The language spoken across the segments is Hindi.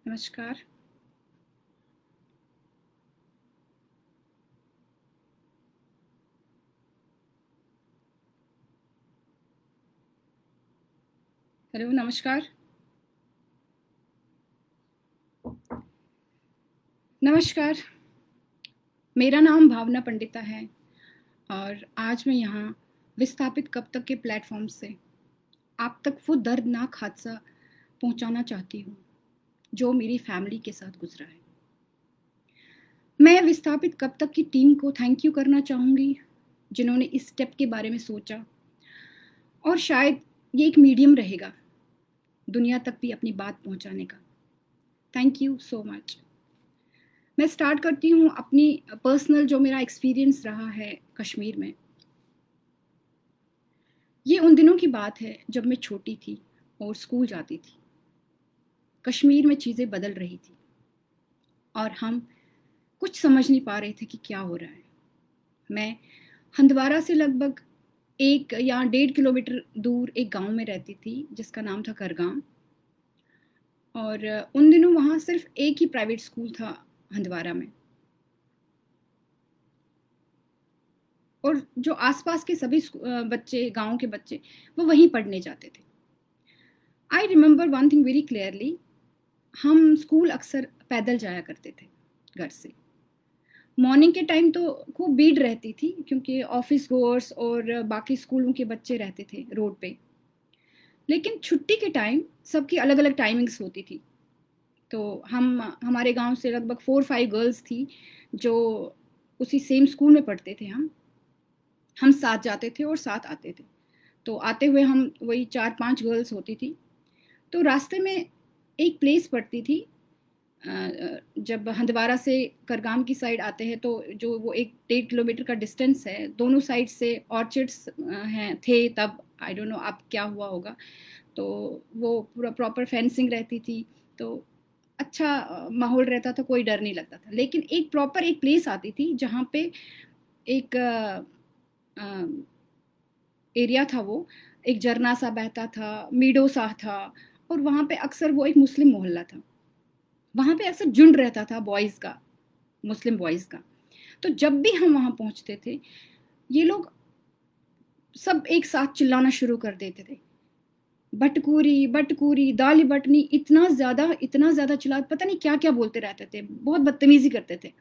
नमस्कार। हेलो, नमस्कार। नमस्कार, मेरा नाम भावना पंडिता है और आज मैं यहाँ विस्थापित कब तक के प्लेटफॉर्म से आप तक वो दर्दनाक हादसा पहुँचाना चाहती हूँ जो मेरी फैमिली के साथ गुजरा है। मैं विस्थापित कब तक की टीम को थैंक यू करना चाहूँगी जिन्होंने इस स्टेप के बारे में सोचा, और शायद ये एक मीडियम रहेगा दुनिया तक भी अपनी बात पहुँचाने का। Thank you so much. मैं स्टार्ट करती हूँ अपनी पर्सनल जो मेरा एक्सपीरियंस रहा है कश्मीर में। ये उन दिनों की बात है जब मैं छोटी थी और स्कूल जाती थी। कश्मीर में चीज़ें बदल रही थी और हम कुछ समझ नहीं पा रहे थे कि क्या हो रहा है। मैं हंदवारा से लगभग 1 या 1.5 किलोमीटर दूर एक गांव में रहती थी जिसका नाम था करगाम, और उन दिनों वहाँ सिर्फ एक ही प्राइवेट स्कूल था हंदवारा में, और जो आसपास के सभी बच्चे, गांव के बच्चे, वो वहीं पढ़ने जाते थे। I remember one thing very clearly, हम स्कूल अक्सर पैदल जाया करते थे घर से। मॉर्निंग के टाइम तो खूब भीड़ रहती थी क्योंकि ऑफिस गोअर्स और बाकी स्कूलों के बच्चे रहते थे रोड पे, लेकिन छुट्टी के टाइम सबकी अलग अलग टाइमिंग्स होती थी। तो हमारे गांव से लगभग 4-5 गर्ल्स थी जो उसी सेम स्कूल में पढ़ते थे। हम साथ जाते थे और साथ आते थे। तो आते हुए हम वही 4-5 गर्ल्स होती थी। तो रास्ते में एक प्लेस पड़ती थी, जब हंदवारा से करगाम की साइड आते हैं तो जो वो 1-1.5 किलोमीटर का डिस्टेंस है, दोनों साइड से ऑर्चिड्स हैं थे तब। आई डोंट नो अब क्या हुआ होगा। तो वो पूरा प्रॉपर फेंसिंग रहती थी, तो अच्छा माहौल रहता था, कोई डर नहीं लगता था। लेकिन एक प्रॉपर एक प्लेस आती थी जहाँ पे एक एरिया था, वो एक झरना सा बहता था, मीडो सा था, और वहाँ पे अक्सर वो एक मुस्लिम मोहल्ला था। वहाँ पे अक्सर झुंड रहता था बॉयज़ का, मुस्लिम बॉयज़ का। तो जब भी हम वहाँ पहुँचते थे, ये लोग सब एक साथ चिल्लाना शुरू कर देते थे, बटकूरी बटकूरी दाली बटनी, इतना ज़्यादा चिल्ला, पता नहीं क्या क्या बोलते रहते थे, बहुत बदतमीजी करते थे।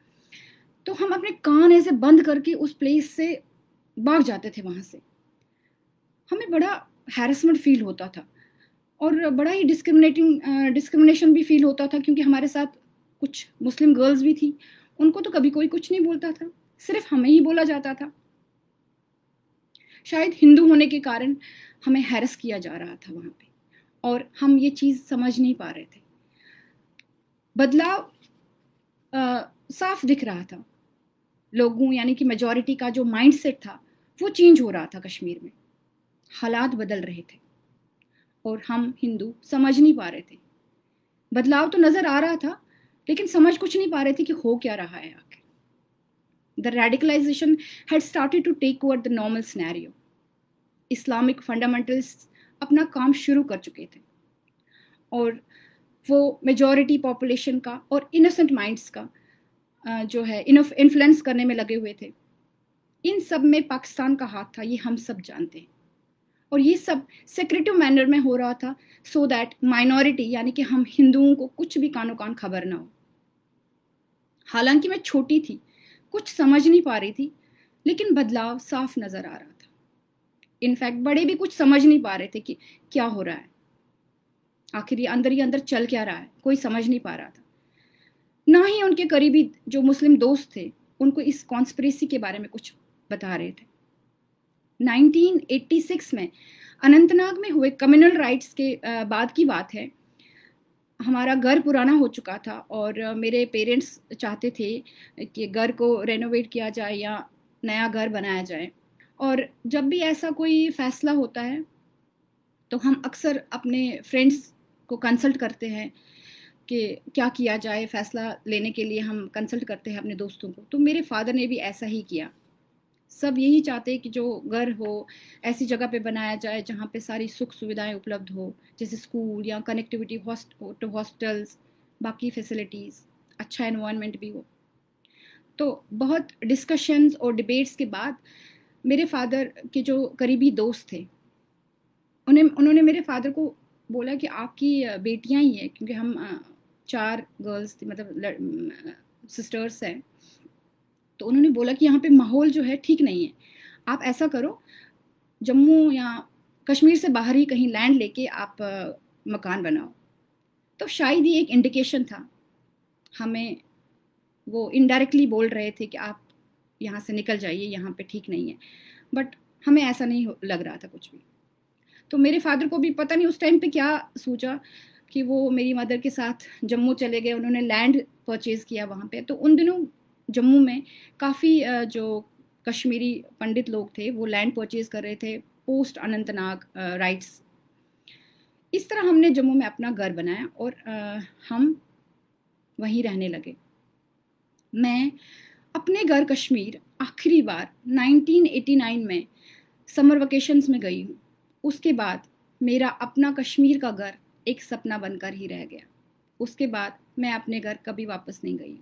तो हम अपने कान ऐसे बंद करके उस प्लेस से भाग जाते थे वहाँ से। हमें बड़ा हैरेसमेंट फील होता था और बड़ा ही डिस्क्रिमिनेशन भी फील होता था, क्योंकि हमारे साथ कुछ मुस्लिम गर्ल्स भी थी। उनको तो कभी कोई कुछ नहीं बोलता था, सिर्फ हमें ही बोला जाता था। शायद हिंदू होने के कारण हमें हैरेस किया जा रहा था वहाँ पे, और हम ये चीज़ समझ नहीं पा रहे थे। बदलाव साफ दिख रहा था। लोगों यानी कि मेजॉरिटी का जो माइंडसेट था वो चेंज हो रहा था कश्मीर में। हालात बदल रहे थे और हम हिंदू समझ नहीं पा रहे थे। बदलाव तो नज़र आ रहा था लेकिन समझ कुछ नहीं पा रहे थे कि हो क्या रहा है आखिर। The radicalisation had started to take over the normal scenario. Islamic fundamentalist अपना काम शुरू कर चुके थे और वो मेजॉरिटी पॉपुलेशन का और इनोसेंट माइंड्स का जो है इन्फ्लुएंस करने में लगे हुए थे। इन सब में पाकिस्तान का हाथ था, ये हम सब जानते हैं, और ये सब सेक्रेटिव मैनर में हो रहा था, सो दैट माइनॉरिटी यानी कि हम हिंदुओं को कुछ भी कानो कान खबर ना हो। हालांकि मैं छोटी थी, कुछ समझ नहीं पा रही थी, लेकिन बदलाव साफ नजर आ रहा था। इनफैक्ट बड़े भी कुछ समझ नहीं पा रहे थे कि क्या हो रहा है, आखिर ये अंदर ही अंदर चल क्या रहा है, कोई समझ नहीं पा रहा था। ना ही उनके करीबी जो मुस्लिम दोस्त थे उनको इस कॉन्स्पिरेसी के बारे में कुछ बता रहे थे। 1986 में अनंतनाग में हुए कम्युनल राइट्स के बाद की बात है। हमारा घर पुराना हो चुका था और मेरे पेरेंट्स चाहते थे कि घर को रेनोवेट किया जाए या नया घर बनाया जाए। और जब भी ऐसा कोई फैसला होता है तो हम अक्सर अपने फ्रेंड्स को कंसल्ट करते हैं कि क्या किया जाए। फैसला लेने के लिए हम कंसल्ट करते हैं अपने दोस्तों को। तो मेरे फादर ने भी ऐसा ही किया। सब यही चाहते हैं कि जो घर हो ऐसी जगह पे बनाया जाए जहाँ पे सारी सुख सुविधाएं उपलब्ध हो, जैसे स्कूल या कनेक्टिविटी टू हॉस्पिटल्स, बाकी फैसिलिटीज़, अच्छा एनवायरनमेंट भी हो। तो बहुत डिस्कशंस और डिबेट्स के बाद मेरे फादर के जो करीबी दोस्त थे उन्होंने मेरे फादर को बोला कि आपकी बेटियां ही हैं, क्योंकि हम 4 गर्ल्स थी, मतलब सिस्टर्स हैं। तो उन्होंने बोला कि यहाँ पे माहौल जो है ठीक नहीं है, आप ऐसा करो जम्मू या कश्मीर से बाहर ही कहीं लैंड लेके आप मकान बनाओ। तो शायद ये एक इंडिकेशन था, हमें वो इनडायरेक्टली बोल रहे थे कि आप यहाँ से निकल जाइए, यहाँ पे ठीक नहीं है, बट हमें ऐसा नहीं लग रहा था कुछ भी। तो मेरे फादर को भी पता नहीं उस टाइम पे क्या सोचा कि वो मेरी मदर के साथ जम्मू चले गए, उन्होंने लैंड परचेज़ किया वहाँ पे। तो उन दिनों जम्मू में काफ़ी जो कश्मीरी पंडित लोग थे वो लैंड परचेज़ कर रहे थे पोस्ट अनंतनाग राइट्स। इस तरह हमने जम्मू में अपना घर बनाया और हम वहीं रहने लगे। मैं अपने घर कश्मीर आखिरी बार 1989 में समर वेकेशंस में गई हूँ। उसके बाद मेरा अपना कश्मीर का घर एक सपना बनकर ही रह गया। उसके बाद मैं अपने घर कभी वापस नहीं गई।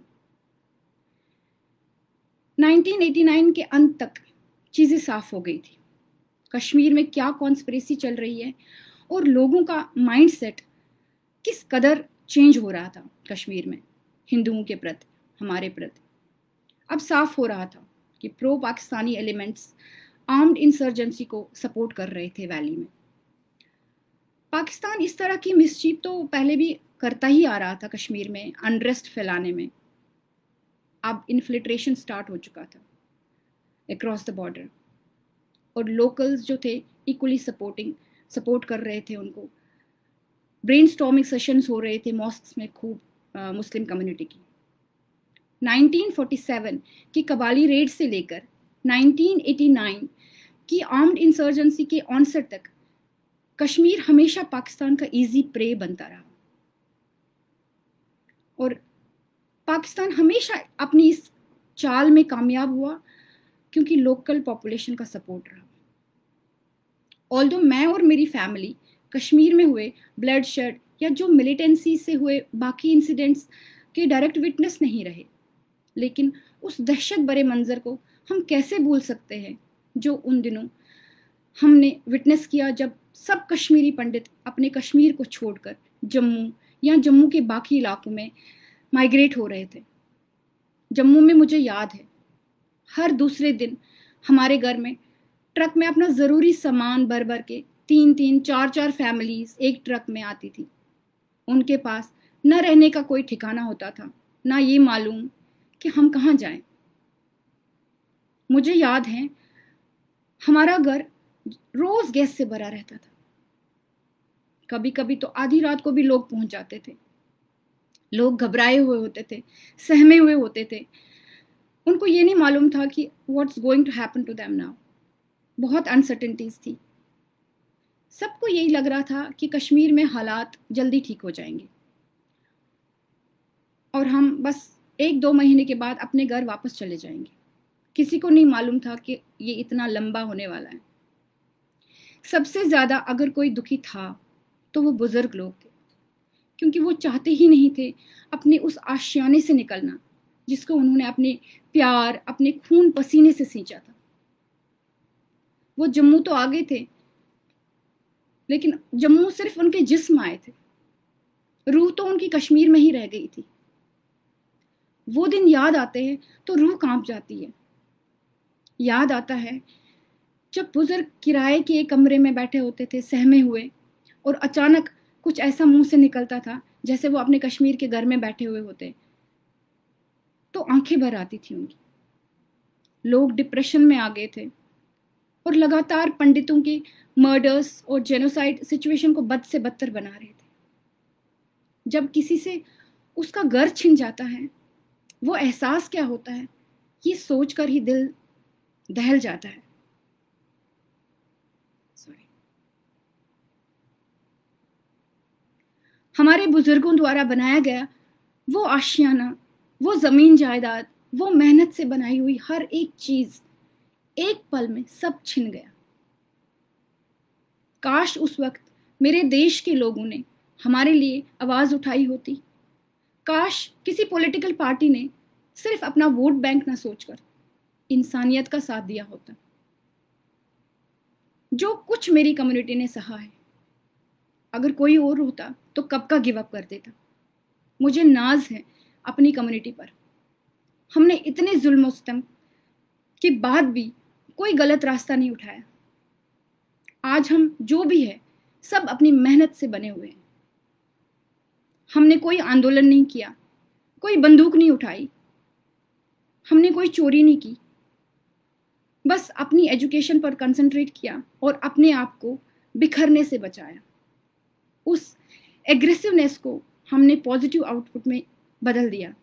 1989 के अंत तक चीज़ें साफ हो गई थी, कश्मीर में क्या कॉन्स्पिरेसी चल रही है और लोगों का माइंडसेट किस कदर चेंज हो रहा था कश्मीर में हिंदुओं के प्रति, हमारे प्रति। अब साफ हो रहा था कि pro Pakistani elements armed insurgency को सपोर्ट कर रहे थे वैली में। पाकिस्तान इस तरह की मिसचीफ तो पहले भी करता ही आ रहा था कश्मीर में अनरेस्ट फैलाने में। अब इन्फिल्ट्रेशन स्टार्ट हो चुका था अक्रॉस द बॉर्डर और लोकल्स जो थे इक्वली सपोर्ट कर रहे थे उनको। ब्रेनस्टॉर्मिंग सेशंस हो रहे थे मॉस्क्स में खूब मुस्लिम कम्युनिटी की। 1947 की कबाली रेड से लेकर 1989 की आर्म्ड इंसर्जेंसी के ऑनसेट तक कश्मीर हमेशा पाकिस्तान का इजी प्रे बनता रहा और पाकिस्तान हमेशा अपनी इस चाल में कामयाब हुआ क्योंकि लोकल पॉपुलेशन का सपोर्ट रहा। ऑल्दो मैं और मेरी फैमिली कश्मीर में हुए ब्लड शेड या जो मिलिटेंसी से हुए बाकी इंसिडेंट्स के डायरेक्ट विटनेस नहीं रहे, लेकिन उस दहशत भरे मंजर को हम कैसे भूल सकते हैं जो उन दिनों हमने विटनेस किया जब सब कश्मीरी पंडित अपने कश्मीर को छोड़कर जम्मू या जम्मू के बाकी इलाकों में माइग्रेट हो रहे थे। जम्मू में मुझे याद है हर दूसरे दिन हमारे घर में ट्रक में अपना ज़रूरी सामान भर भर के 3-3, 4-4 फैमिलीज एक ट्रक में आती थी। उनके पास न रहने का कोई ठिकाना होता था, ना ये मालूम कि हम कहाँ जाएं। मुझे याद है हमारा घर रोज गैस से भरा रहता था। कभी कभी तो आधी रात को भी लोग पहुंच जाते थे। लोग घबराए हुए होते थे, सहमे हुए होते थे। उनको ये नहीं मालूम था कि what's going to happen to them now. बहुत अनसर्टेनिटीज थी। सबको यही लग रहा था कि कश्मीर में हालात जल्दी ठीक हो जाएंगे और हम बस 1-2 महीने के बाद अपने घर वापस चले जाएंगे। किसी को नहीं मालूम था कि ये इतना लंबा होने वाला है। सबसे ज़्यादा अगर कोई दुखी था तो वो बुजुर्ग लोग थे, क्योंकि वो चाहते ही नहीं थे अपने उस आशियाने से निकलना जिसको उन्होंने अपने प्यार, अपने खून पसीने से सींचा था। वो जम्मू तो आ गए थे, लेकिन जम्मू सिर्फ उनके जिस्म आए थे, रूह तो उनकी कश्मीर में ही रह गई थी। वो दिन याद आते हैं तो रूह कांप जाती है। याद आता है जब बुजुर्ग किराए के एक कमरे में बैठे होते थे सहमे हुए और अचानक कुछ ऐसा मुंह से निकलता था जैसे वो अपने कश्मीर के घर में बैठे हुए होते, तो आंखें भर आती थी उनकी। लोग डिप्रेशन में आ गए थे और लगातार पंडितों के मर्डर्स और जेनोसाइड सिचुएशन को बद से बदतर बना रहे थे। जब किसी से उसका घर छिन जाता है वो एहसास क्या होता है, ये सोचकर ही दिल दहल जाता है। हमारे बुजुर्गों द्वारा बनाया गया वो आशियाना, वो जमीन जायदाद, वो मेहनत से बनाई हुई हर एक चीज एक पल में सब छिन गया। काश उस वक्त मेरे देश के लोगों ने हमारे लिए आवाज उठाई होती, काश किसी पॉलिटिकल पार्टी ने सिर्फ अपना वोट बैंक ना सोचकर इंसानियत का साथ दिया होता। जो कुछ मेरी कम्युनिटी ने सहा है, अगर कोई और होता तो कब का गिव अप कर देता। मुझे नाज है अपनी कम्युनिटी पर। हमने इतने जुल्म सितम के बाद भी कोई गलत रास्ता नहीं उठाया। आज हम जो भी है सब अपनी मेहनत से बने हुए हैं। हमने कोई आंदोलन नहीं किया, कोई बंदूक नहीं उठाई, हमने कोई चोरी नहीं की। बस अपनी एजुकेशन पर कंसंट्रेट किया और अपने आप को बिखरने से बचाया। उस एग्रेसिवनेस को हमने पॉजिटिव आउटपुट में बदल दिया।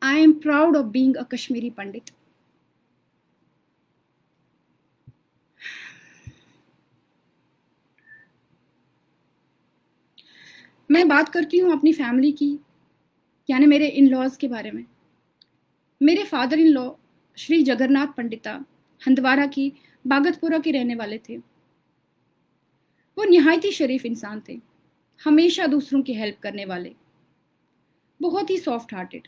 I am proud of being a Kashmiri Pandit. मैं बात करती हूँ अपनी फैमिली की, यानी मेरे इन लॉज के बारे में। मेरे father in law Shri Jagannath Pandita Handwara की बागतपुरा के रहने वाले थे। वो निहायती शरीफ इंसान थे, हमेशा दूसरों की हेल्प करने वाले, बहुत ही सॉफ्ट हार्टेड।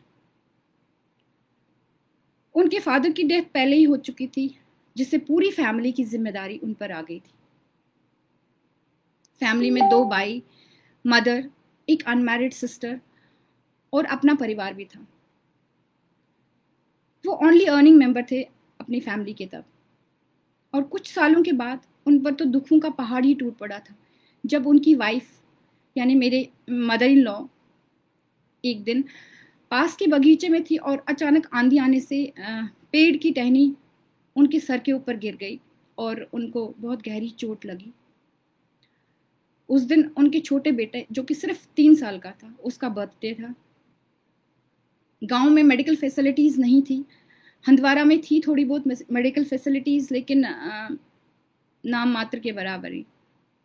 उनके फादर की डेथ पहले ही हो चुकी थी, जिससे पूरी फैमिली की जिम्मेदारी उन पर आ गई थी। फैमिली में 2 भाई, मदर, एक अनमैरिड सिस्टर और अपना परिवार भी था। वो ओनली अर्निंग मेंबर थे अपनी फैमिली के तब। और कुछ सालों के बाद उन पर तो दुखों का पहाड़ ही टूट पड़ा था, जब उनकी वाइफ यानी मेरे मदर इन लॉ एक दिन पास के बगीचे में थी और अचानक आंधी आने से पेड़ की टहनी उनके सर के ऊपर गिर गई और उनको बहुत गहरी चोट लगी। उस दिन उनके छोटे बेटे, जो कि सिर्फ 3 साल का था, उसका बर्थडे था। गांव में मेडिकल फैसिलिटीज़ नहीं थी। हंदवारा में थी थोड़ी बहुत मेडिकल फैसिलिटीज़, लेकिन नाम मात्र के बराबर ही।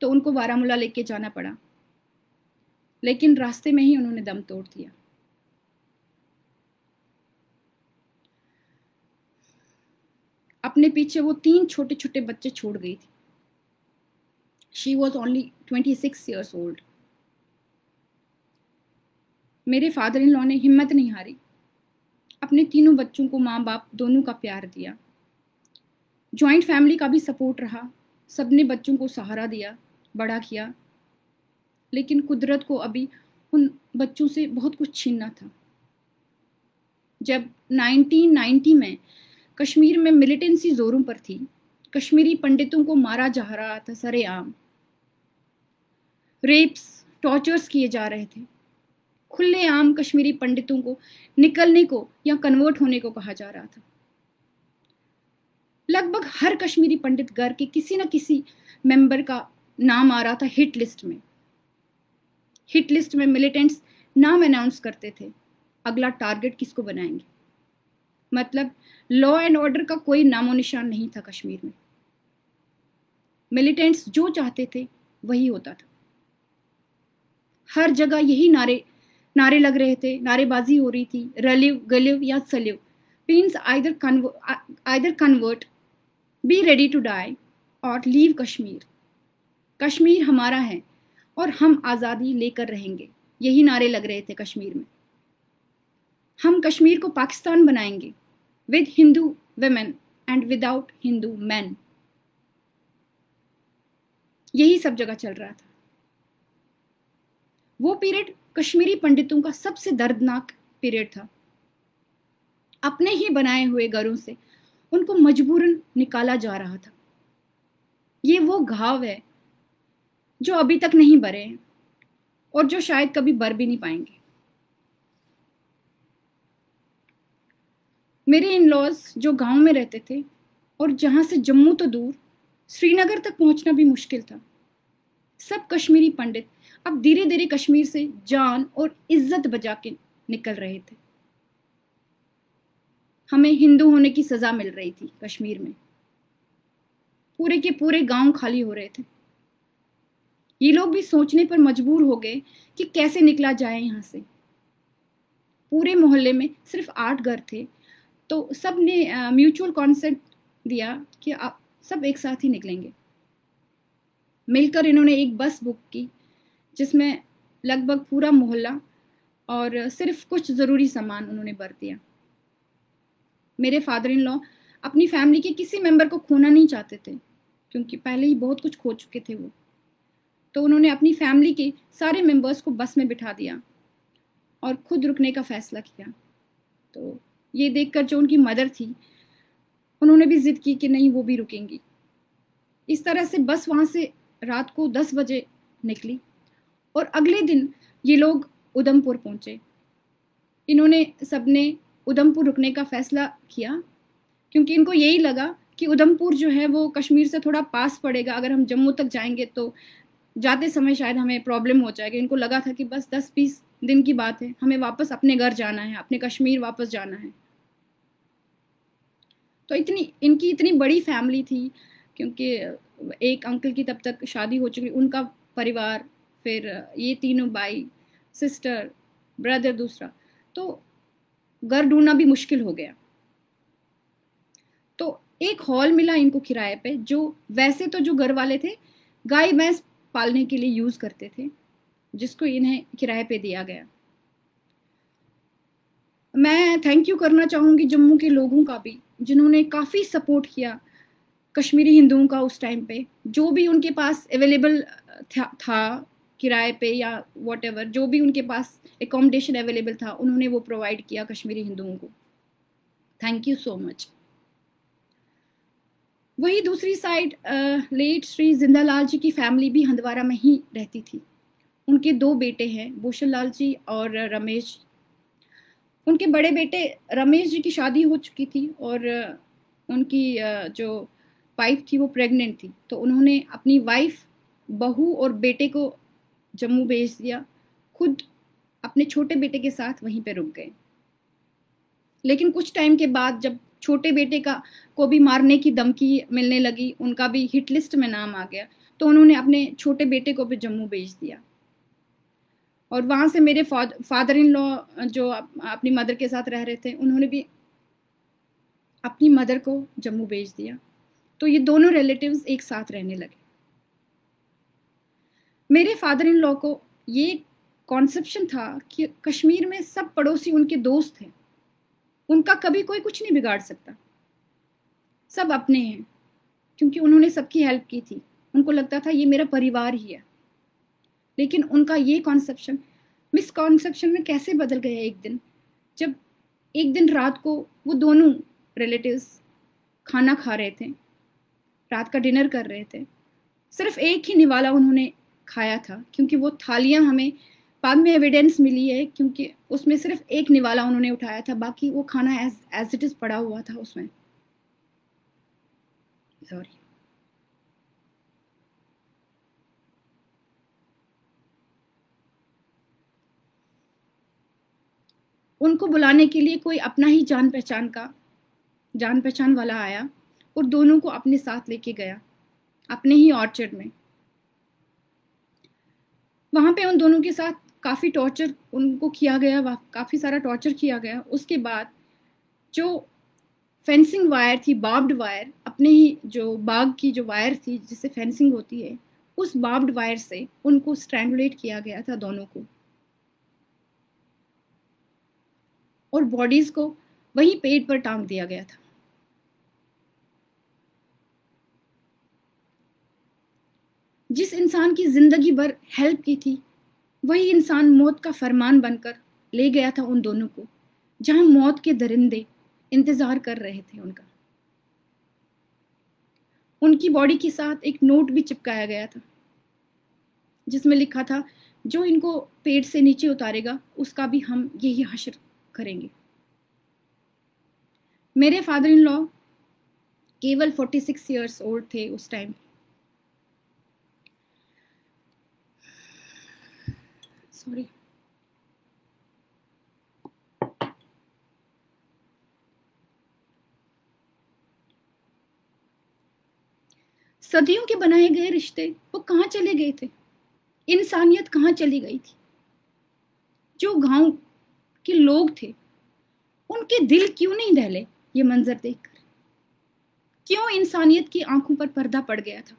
तो उनको बारामूला लेके जाना पड़ा, लेकिन रास्ते में ही उन्होंने दम तोड़ दिया। अपने पीछे वो 3 छोटे छोटे बच्चे छोड़ गई थी। She was only 26 years old। मेरे फादर इन लॉ ने हिम्मत नहीं हारी, अपने तीनों बच्चों को माँ बाप दोनों का प्यार दिया। जॉइंट फैमिली का भी सपोर्ट रहा, सबने बच्चों को सहारा दिया, बड़ा किया। लेकिन कुदरत को अभी उन बच्चों से बहुत कुछ छीनना था। जब 1990 में कश्मीर में मिलिटेंसी जोरों पर थी, कश्मीरी पंडितों को मारा जा रहा था सरेआम, रेप्स, टॉर्चर्स किए जा रहे थे। खुलेआम कश्मीरी पंडितों को निकलने को या कन्वर्ट होने को कहा जा रहा था। लगभग हर कश्मीरी पंडित घर के किसी न किसी मेंबर का नाम आ रहा था हिट लिस्ट में। हिट लिस्ट में मिलिटेंट्स नाम अनाउंस करते थे, अगला टारगेट किसको बनाएंगे। मतलब लॉ एंड ऑर्डर का कोई नामो निशान नहीं था कश्मीर में। मिलिटेंट्स जो चाहते थे वही होता था। हर जगह यही नारे लग रहे थे, नारेबाजी हो रही थी, रलिव गलिव या सलिव means either convert, be ready to die or leave Kashmir. Kashmir हमारा है और हम आज़ादी लेकर रहेंगे, यही नारे लग रहे थे कश्मीर में। हम कश्मीर को पाकिस्तान बनाएंगे, with Hindu women and without Hindu men। यही सब जगह चल रहा था। वो पीरियड कश्मीरी पंडितों का सबसे दर्दनाक पीरियड था। अपने ही बनाए हुए घरों से उनको मजबूरन निकाला जा रहा था। ये वो घाव है जो अभी तक नहीं भरे हैं और जो शायद कभी भर भी नहीं पाएंगे। मेरे इन लॉज जो गांव में रहते थे और जहां से जम्मू तो दूर श्रीनगर तक पहुंचना भी मुश्किल था, सब कश्मीरी पंडित अब धीरे धीरे कश्मीर से जान और इज्जत बचा के निकल रहे थे। हमें हिंदू होने की सजा मिल रही थी कश्मीर में। पूरे के पूरे गांव खाली हो रहे थे। ये लोग भी सोचने पर मजबूर हो गए कि कैसे निकला जाए यहाँ से। पूरे मोहल्ले में सिर्फ 8 घर थे, तो सब ने म्यूचुअल कॉन्सेंट दिया कि आप सब एक साथ ही निकलेंगे। मिलकर इन्होंने एक बस बुक की, जिसमें लगभग पूरा मोहल्ला और सिर्फ कुछ ज़रूरी सामान उन्होंने बरत दिया। मेरे फादर इन लॉ अपनी फैमिली के किसी मेंबर को खोना नहीं चाहते थे, क्योंकि पहले ही बहुत कुछ खो चुके थे वो। तो उन्होंने अपनी फैमिली के सारे मेंबर्स को बस में बिठा दिया और खुद रुकने का फैसला किया। तो ये देखकर जो उनकी मदर थी, उन्होंने भी जिद की कि नहीं, वो भी रुकेंगी। इस तरह से बस वहाँ से रात को 10 बजे निकली और अगले दिन ये लोग उधमपुर पहुँचे। इन्होंने सबने उधमपुर रुकने का फैसला किया, क्योंकि इनको यही लगा कि उधमपुर जो है वो कश्मीर से थोड़ा पास पड़ेगा। अगर हम जम्मू तक जाएंगे तो जाते समय शायद हमें प्रॉब्लम हो जाएगी। इनको लगा था कि बस 10-20 दिन की बात है, हमें वापस अपने घर जाना है, अपने कश्मीर वापस जाना है। तो इनकी इतनी बड़ी फैमिली थी, क्योंकि एक अंकल की तब तक शादी हो चुकी, उनका परिवार, फिर ये तीनों भाई, सिस्टर, ब्रदर दूसरा, तो घर ढूंढना भी मुश्किल हो गया। तो एक हॉल मिला इनको किराए पे, जो वैसे तो जो घर वाले थे गाय भैंस पालने के लिए यूज़ करते थे, जिसको इन्हें किराए पे दिया गया। मैं थैंक यू करना चाहूँगी जम्मू के लोगों का भी, जिन्होंने काफ़ी सपोर्ट किया कश्मीरी हिंदुओं का उस टाइम पे। जो भी उनके पास अवेलेबल था किराए पे या व्हाटएवर, जो भी उनके पास एकोमोडेशन अवेलेबल था, उन्होंने वो प्रोवाइड किया कश्मीरी हिंदुओं को। Thank you so much. वही दूसरी साइड लेट श्री जिंदालाल जी की फैमिली भी हंदवारा में ही रहती थी। उनके 2 बेटे हैं, भूषण लाल जी और रमेश। उनके बड़े बेटे रमेश जी की शादी हो चुकी थी और उनकी जो वाइफ थी वो प्रेग्नेंट थी। तो उन्होंने अपनी वाइफ, बहू और बेटे को जम्मू भेज दिया, खुद अपने छोटे बेटे के साथ वहीं पे रुक गए। लेकिन कुछ टाइम के बाद जब छोटे बेटे को भी मारने की धमकी मिलने लगी, उनका भी हिट लिस्ट में नाम आ गया, तो उन्होंने अपने छोटे बेटे को भी जम्मू भेज दिया। और वहाँ से मेरे फादर इन लॉ जो अपनी मदर के साथ रह रहे थे, उन्होंने भी अपनी मदर को जम्मू भेज दिया। तो ये दोनों रिलेटिव्स एक साथ रहने लगे। मेरे फादर इन लॉ को ये कॉन्सेप्शन था कि कश्मीर में सब पड़ोसी उनके दोस्त हैं, उनका कभी कोई कुछ नहीं बिगाड़ सकता, सब अपने हैं, क्योंकि उन्होंने सबकी हेल्प की थी। उनको लगता था ये मेरा परिवार ही है। लेकिन उनका ये कॉन्सेप्शन मिसकॉन्सेप्शन में कैसे बदल गया एक दिन, जब एक दिन रात को वो दोनों रिलेटिव्स खाना खा रहे थे, रात का डिनर कर रहे थे। सिर्फ एक ही निवाला उन्होंने खाया था, क्योंकि वो थालियां हमें बाद में एविडेंस मिली है, क्योंकि उसमें सिर्फ एक निवाला उन्होंने उठाया था, बाकी वो खाना एज इट इज पड़ा हुआ था उसमें। सॉरी। उनको बुलाने के लिए कोई अपना ही जान पहचान वाला आया और दोनों को अपने साथ लेके गया, अपने ही ऑर्चर्ड में। वहां पे उन दोनों के साथ काफ़ी टॉर्चर उनको किया गया, काफ़ी सारा टॉर्चर किया गया। उसके बाद जो फेंसिंग वायर थी, बार्ब्ड वायर, अपने ही जो बाग की जो वायर थी जिससे फेंसिंग होती है, उस बार्ब्ड वायर से उनको स्ट्रैंगुलेट किया गया था दोनों को, और बॉडीज को वहीं पेड़ पर टांग दिया गया था। जिस इंसान की जिंदगी भर हेल्प की थी, वही इंसान मौत का फरमान बनकर ले गया था उन दोनों को, जहां मौत के दरिंदे इंतजार कर रहे थे उनका। उनकी बॉडी के साथ एक नोट भी चिपकाया गया था, जिसमें लिखा था, जो इनको पेड़ से नीचे उतारेगा उसका भी हम यही हश्र करेंगे। मेरे फादर इन लॉ केवल 46 ईयर्स ओल्ड थे उस टाइम। सॉरी। सदियों के बनाए गए रिश्ते वो कहाँ चले गए थे? इंसानियत कहाँ चली गई थी? जो गांव के लोग थे, उनके दिल क्यों नहीं दहले ये मंजर देखकर? क्यों इंसानियत की आंखों पर पर्दा पड़ गया था?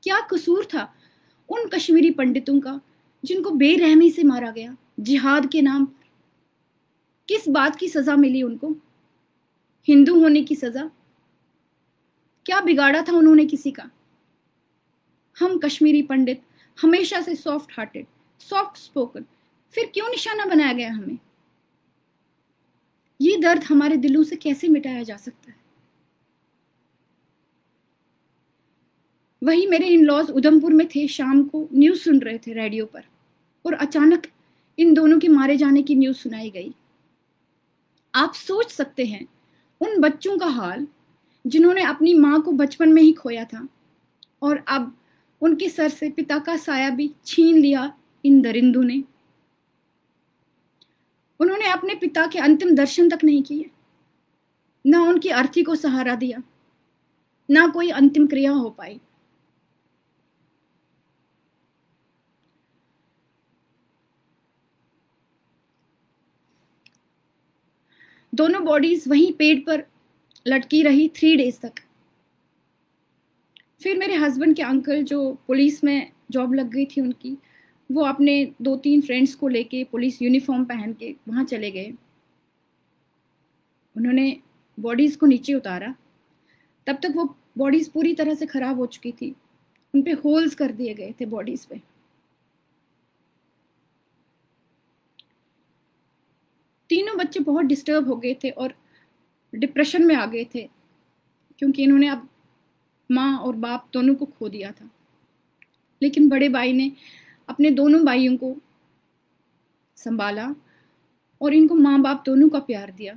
क्या कसूर था उन कश्मीरी पंडितों का जिनको बेरहमी से मारा गया, जिहाद के नाम पर। किस बात की सजा मिली उनको? हिंदू होने की सजा? क्या बिगाड़ा था उन्होंने किसी का? हम कश्मीरी पंडित हमेशा से सॉफ्ट हार्टेड, सॉफ्ट स्पोकन, फिर क्यों निशाना बनाया गया हमें? ये दर्द हमारे दिलों से कैसे मिटाया जा सकता है? वही मेरे इन लॉज उधमपुर में थे, शाम को न्यूज सुन रहे थे रेडियो पर, और अचानक इन दोनों के मारे जाने की न्यूज सुनाई गई। आप सोच सकते हैं उन बच्चों का हाल जिन्होंने अपनी माँ को बचपन में ही खोया था, और अब उनके सर से पिता का साया भी छीन लिया इन दरिंदों ने। उन्होंने अपने पिता के अंतिम दर्शन तक नहीं किए, ना उनकी अर्थी को सहारा दिया, ना कोई अंतिम क्रिया हो पाई। दोनों बॉडीज वहीं पेड़ पर लटकी रही 3 डेज तक। फिर मेरे हस्बैंड के अंकल, जो पुलिस में जॉब लग गई थी उनकी, वो अपने 2-3 फ्रेंड्स को लेके पुलिस यूनिफॉर्म पहन के वहाँ चले गए। उन्होंने बॉडीज़ को नीचे उतारा। तब तक वो बॉडीज़ पूरी तरह से ख़राब हो चुकी थी, उन पे होल्स कर दिए गए थे बॉडीज़ पे। तीनों बच्चे बहुत डिस्टर्ब हो गए थे और डिप्रेशन में आ गए थे, क्योंकि इन्होंने अब माँ और बाप दोनों को खो दिया था। लेकिन बड़े भाई ने अपने दोनों भाइयों को संभाला और इनको माँ बाप दोनों का प्यार दिया,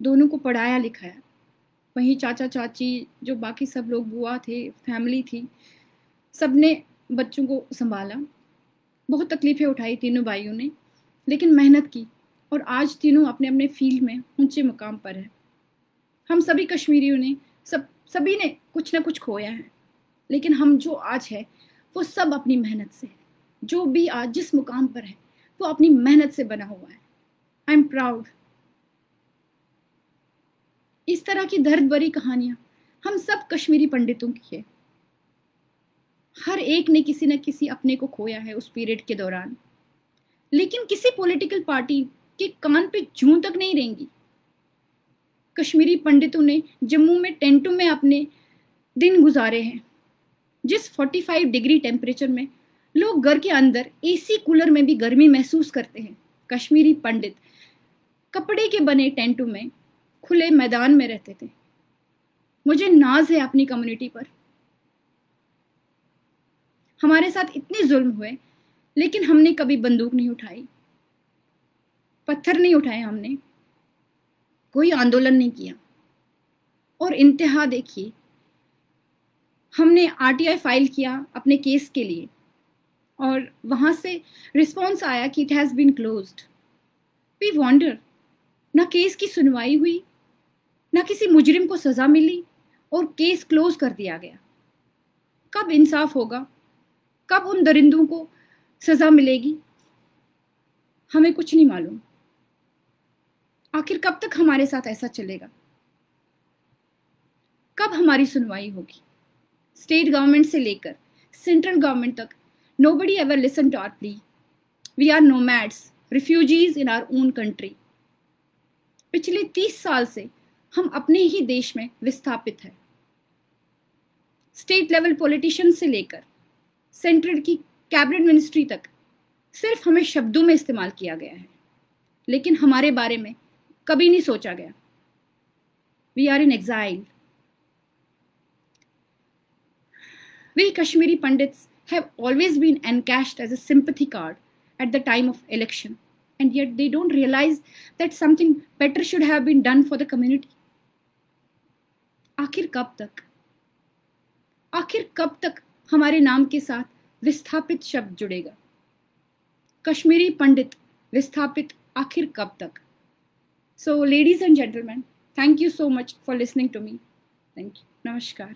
दोनों को पढ़ाया लिखाया। वहीं चाचा चाची, जो बाकी सब लोग, बुआ थे, फैमिली थी, सब ने बच्चों को संभाला। बहुत तकलीफ़ें उठाई तीनों भाइयों ने, लेकिन मेहनत की, और आज तीनों अपने अपने फील्ड में ऊंचे मुकाम पर है। हम सभी कश्मीरियों ने, सभी ने कुछ ना कुछ खोया है, लेकिन हम जो आज है वो सब अपनी मेहनत से है। जो भी आज जिस मुकाम पर है वो अपनी मेहनत से बना हुआ है। आई एम प्राउड। इस तरह की दर्द भरी कहानियां हम सब कश्मीरी पंडितों की है। हर एक ने किसी न किसी अपने को खोया है उस पीरियड के दौरान, लेकिन किसी पॉलिटिकल पार्टी के कान पे जूं तक नहीं रहेंगी। कश्मीरी पंडितों ने जम्मू में टेंटों में अपने दिन गुजारे हैं, जिस 45 डिग्री टेम्परेचर में लोग घर के अंदर एसी कूलर में भी गर्मी महसूस करते हैं। कश्मीरी पंडित कपड़े के बने टेंटों में खुले मैदान में रहते थे। मुझे नाज है अपनी कम्युनिटी पर। हमारे साथ इतने जुल्म हुए, लेकिन हमने कभी बंदूक नहीं उठाई, पत्थर नहीं उठाए, हमने कोई आंदोलन नहीं किया। और इंतहा देखिए, हमने आरटीआई फाइल किया अपने केस के लिए, और वहां से रिस्पॉन्स आया कि it has been closed. We wonder, ना केस की सुनवाई हुई, ना किसी मुजरिम को सज़ा मिली, और केस क्लोज कर दिया गया। कब इंसाफ होगा? कब उन दरिंदों को सज़ा मिलेगी? हमें कुछ नहीं मालूम। आखिर कब तक हमारे साथ ऐसा चलेगा? कब हमारी सुनवाई होगी? स्टेट गवर्नमेंट से लेकर सेंट्रल गवर्नमेंट तक nobody ever listened to our plea. We are nomads, refugees in our own country. पिछले 30 साल से हम अपने ही देश में विस्थापित हैं। स्टेट लेवल पॉलिटिशियन से लेकर सेंट्रल की कैबिनेट मिनिस्ट्री तक सिर्फ हमें शब्दों में इस्तेमाल किया गया है, लेकिन हमारे बारे में कभी नहीं सोचा गया। We are in exile. We Kashmiri Pandits have always been encashed as a sympathy card at the time of election, and yet they don't realize that something better should have been done for the community. आखिर कब तक? आखिर कब तक हमारे नाम के साथ विस्थापित शब्द जुड़ेगा? कश्मीरी पंडित विस्थापित आखिर कब तक? So ladies and gentlemen, thank you so much for listening to me. Thank you. Namaskar.